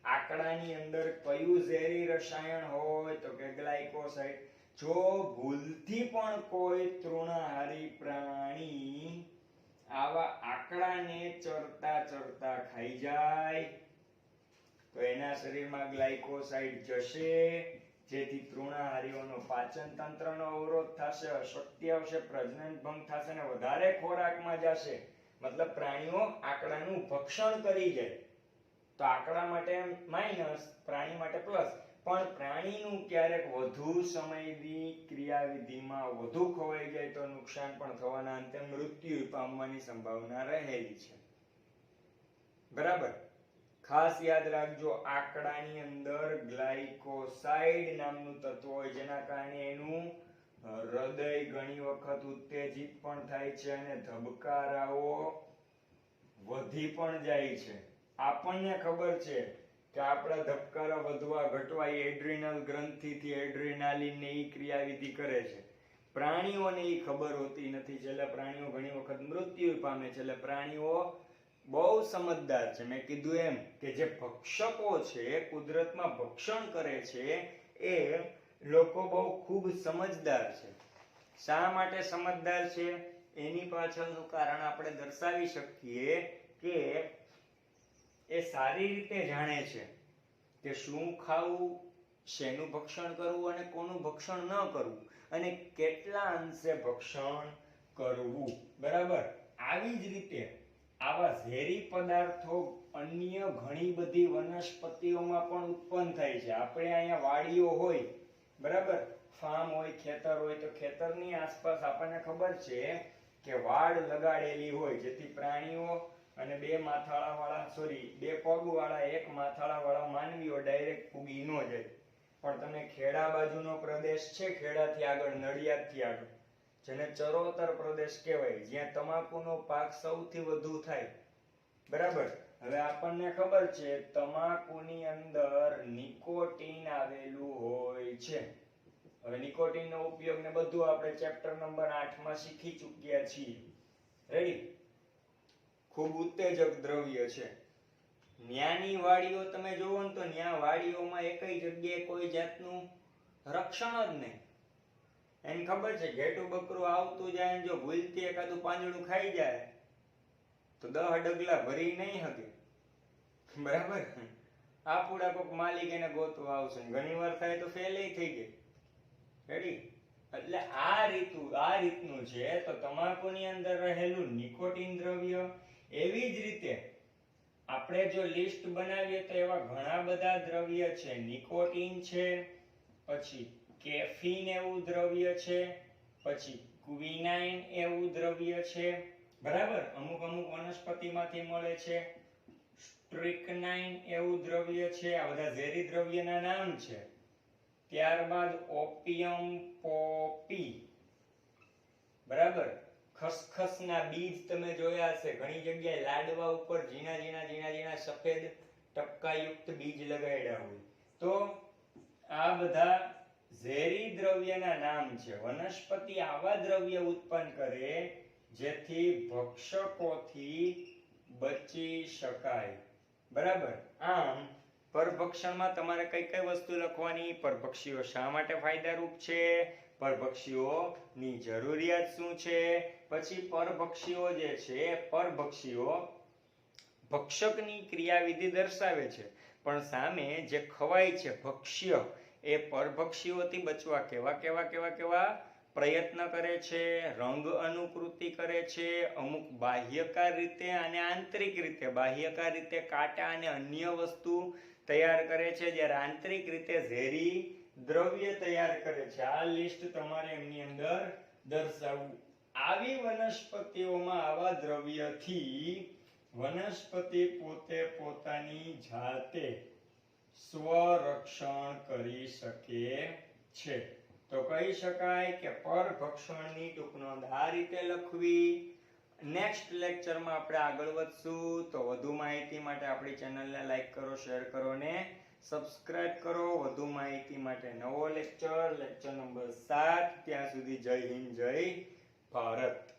આકડાની અંદર કયું ઝેરી રસાયણ હોય? તો કે ગ્લાયકોસાઇડ. જો ભૂલથી પણ કોઈ તૃણાહારી પ્રાણી આવા આકડાને ચરતા ખાઈ જાય તો એના શરીરમાં ગ્લાયકોસાઇડ જશે, જેથી તૃણાહારીઓનો પાચન તંત્રનો અવરોધ થશે, અશક્તિ આવશે, પ્રજનન ભંગ થશે અને વધારે ખોરાકમાં જશે. મતલબ પ્રાણીઓ આકડાનું ભક્ષણ કરી જાય. તો આકડા માટે માઇનસ, પ્રાણી માટે પ્લસ. પણ પ્રાણીનું ક્યારેક વધુ સમયની ક્રિયાવિધિમાં વધુ ખવાઈ જાય તો નુકસાન પણ થવાના, અંતે મૃત્યુ પામવાની સંભાવના રહેલી છે. બરાબર, ખાસ યાદ રાખજો, આકડાની અંદર ગ્લાયકોસાઇડ નામનું તત્વ હોય, જેના કારણે એનું હૃદય ઘણી વખત ઉત્તેજિત પણ થાય છે અને ધબકારાઓ વધી પણ જાય છે. આપણને ખબર છે કે આપણા ધબકારા વધવા ઘટવા એ એડ્રિનલ ગ્રંથિથી એડ્રેનાલિન ને ઈ ક્રિયાવિધિ કરે છે. પ્રાણીઓને ઈ ખબર હોતી નથી, છેલ્લે પ્રાણીઓ ઘણી વખત મૃત્યુ પામે છે. એટલે પ્રાણીઓ બહુ સમજદાર છે. મેં કીધું એમ કે જે ભક્ષકો છે, કુદરતમાં ભક્ષણ કરે છે, એ લોકો બહુ ખૂબ સમજદાર છે. શા માટે સમજદાર છે એની પાછળનું કારણ આપણે દર્શાવી શકીએ કે એ સારી રીતે જાણે છે કે શું ખાવું, શેનું ભક્ષણ કરવું અને કોનું ભક્ષણ ન કરવું અને કેટલા અંશે ભક્ષણ કરવું. બરાબર. આવી જ રીતે આવા ઝેરી પદાર્થો અન્ય ઘણી બધી વનસ્પતિઓમાં પણ ઉત્પન્ન થાય છે. આપણે અહીંયા વાડીઓ હોય, બરાબર, ફાર્મ હોય, ખેતર હોય, તો ખેતરની આસપાસ આપણને ખબર છે કે વાડ લગાડેલી હોય જેથી પ્રાણીઓ અને બે પગવાળા એક માથાળાવાળા માનવીઓ ડાયરેક્ટ પૂગી ન જાય. પણ તમે ખેડા બાજુનો પ્રદેશ છે, ખેડાથી આગળ, નડિયાદથી આગળ, જેને ચરોતર પ્રદેશ કહેવાય, જ્યાં તમાકુનો પાક સૌથી વધુ થાય. બરાબર. હવે આપણને ખબર છે તમાકુની અંદર નિકોટીન આવેલું હોય છે. હવે નિકોટીનનો ઉપયોગ ને બધું આપણે ચેપ્ટર નંબર 8 માં શીખી ચૂક્યા છીએ. રેડી? ખૂબ ઉત્તેજક દ્રવ્ય છે. ન્યાની વાડીઓ તમે જોવો ને તો ન્યા વાડીઓમાં એકઈ જગ્યાએ કોઈ જાતનું રક્ષણ જ નહીં. એને ખબર છે ઘેટું બકરું આવતું જાય ને જો ભૂલથી એકાદું પાંદડું ખાઈ જાય તો 10 ડગલા ભરી નહીં શકે. બરાબર. આપુડા કોક માલિક એને ગોતવા આવશે, ઘણી વાર થાય તો ફેલે થઈ જાય. રેડી? એટલે આ રીતનું છે. તો તમાકુની અંદર રહેલું નિકોટીન દ્રવ્ય. એવી જ રીતે આપણે જો લિસ્ટ બનાવીએ તો એવા ઘણા બધા દ્રવ્ય છે. નિકોટીન છે, પછી કેફીન એવું દ્રવ્ય છે, પછી ક્વિનાઇન એવું દ્રવ્ય છે. બરાબર. અમુક વનસ્પતિમાંથી મળે છે. સ્ટ્રિકનાઇન એવું દ્રવ્ય છે. આ બધા ઝેરી દ્રવ્યના નામ છે. ત્યારબાદ ઓપિયમ પોપી. બરાબર. ખસખસના બીજ તમે જોયા હશે, ઘણી જગ્યાએ લાડવા ઉપર ઝીણા સફેદ ટપકાયુક્ત બીજ લગાડ્યા હોય. તો આ બધા ઝેરી દ્રવ્યના નામ છે. વનસ્પતિ આવા દ્રવ્ય ઉત્પન્ન કરે જેથી ભક્ષકોથી બચી શકાય. બરાબર. આમ પરભક્ષણમાં તમારે કઈ વસ્તુ લખવાની, પરભક્ષીઓ શા માટે ફાયદારૂપ છે, પરભક્ષીઓની જરૂરિયાત શું છે, પછી પરભક્ષીઓ જે છે પરભક્ષીઓ ભક્ષકની ક્રિયાવિધિ દર્શાવે છે, પણ સામે જે ખવાય છે ભક્ષ્ય એ પરભક્ષીઓથી બચવા કેવા પ્રયત્ન કરે છે, રંગ અનુકૃતિ કરે છે, અમુક બાહ્યકાર રીતે અને આંતરિક રીતે. બાહ્યકાર રીતે કાંટા અને અન્ય વસ્તુ તૈયાર કરે છે, જ્યારે આંતરિક રીતે ઝેરી દ્રવ્ય તૈયાર કરે છે. આ લિસ્ટ તમારે એમની અંદર દર્શાવવું. આવી વનસ્પતિઓમાં આવા દ્રવ્યથી વનસ્પતિ પોતે પોતાની જાતે સ્વરક્ષણ કરી શકે છે. તો કહી શકાય કે પરભક્ષણની ટૂંક નોંધ આ રીતે લખવી. નેક્સ્ટ લેક્ચરમાં આપણે આગળ વધશું. તો વધુ માહિતી માટે આપણી ચેનલને લાઈક કરો, શેર કરો ને સબસ્ક્રાઇબ કરો. વધુ માહિતી માટે નવો લેક્ચર નંબર 7. ત્યાં સુધી જય હિન્દ, જય ભારત.